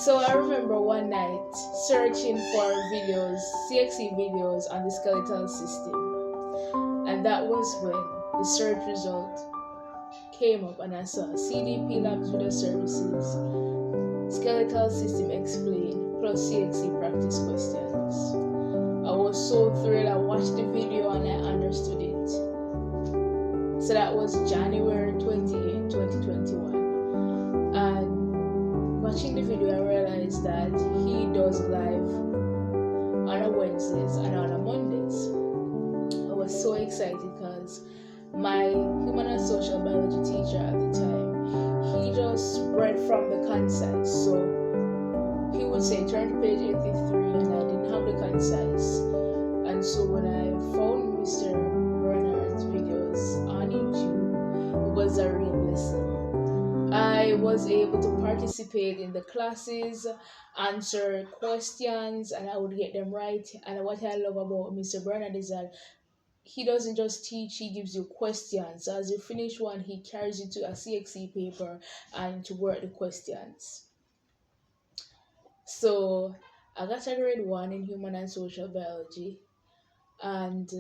So I remember one night searching for videos, CXE videos on the skeletal system, and that was when the search result came up, and I saw CDP Labs Video Services, skeletal system explained plus CXE practice questions. I was so thrilled. I watched the video and I understood it. So that was January 28, 2021. And watching the video, I realized that he does live on a Wednesdays and on a Mondays. I was so excited because my human and social biology teacher at the time, he just read from the concise. So he would say, turn to page 83, and I didn't have the concise. And so when I found Mr. Bernard's videos on YouTube, it was a real blessing. I was able to participate in the classes, answer questions, and I would get them right. And what I love about Mr. Bernard is that he doesn't just teach, he gives you questions. So as you finish one, he carries you to a CXE paper and to work the questions. So I got a grade 1 in human and social biology, and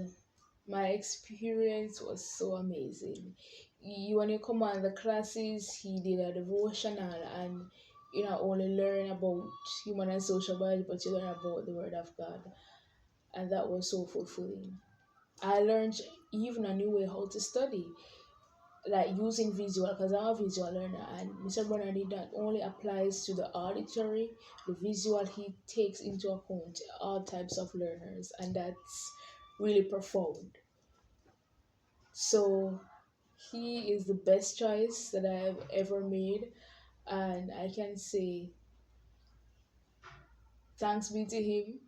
my experience was so amazing. When you come on the classes, he did a devotional, and you not only learn about human and social biology, but you learn about the Word of God, and that was so fulfilling. I learned even a new way how to study, like using visual, because I'm a visual learner, and Mr. Bernardi that only applies to the auditory, the visual. He takes into account all types of learners, and that's really profound. So he is the best choice that I've ever made, and I can say thanks be to him.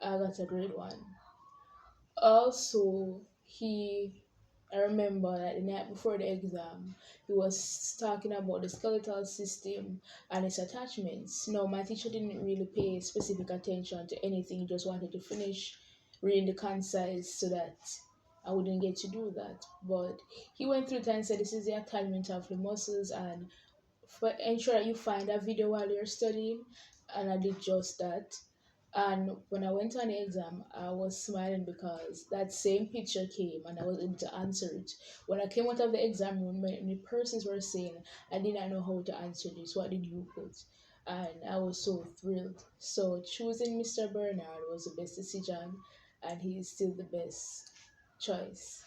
I got a great one. Also, I remember that the night before the exam, he was talking about the skeletal system and its attachments. No, my teacher didn't really pay specific attention to anything. He just wanted to finish reading the concise so that I wouldn't get to do that. But he went through it and said this is the attachment of the muscles, and for ensure that you find a video while you're studying. And I did just that. And when I went on the exam, I was smiling because that same picture came and I was able to answer it. When I came out of the exam room, many persons were saying, I did not know how to answer this. What did you put? And I was so thrilled. So choosing Mr. Bernard was the best decision, and he is still the best choice.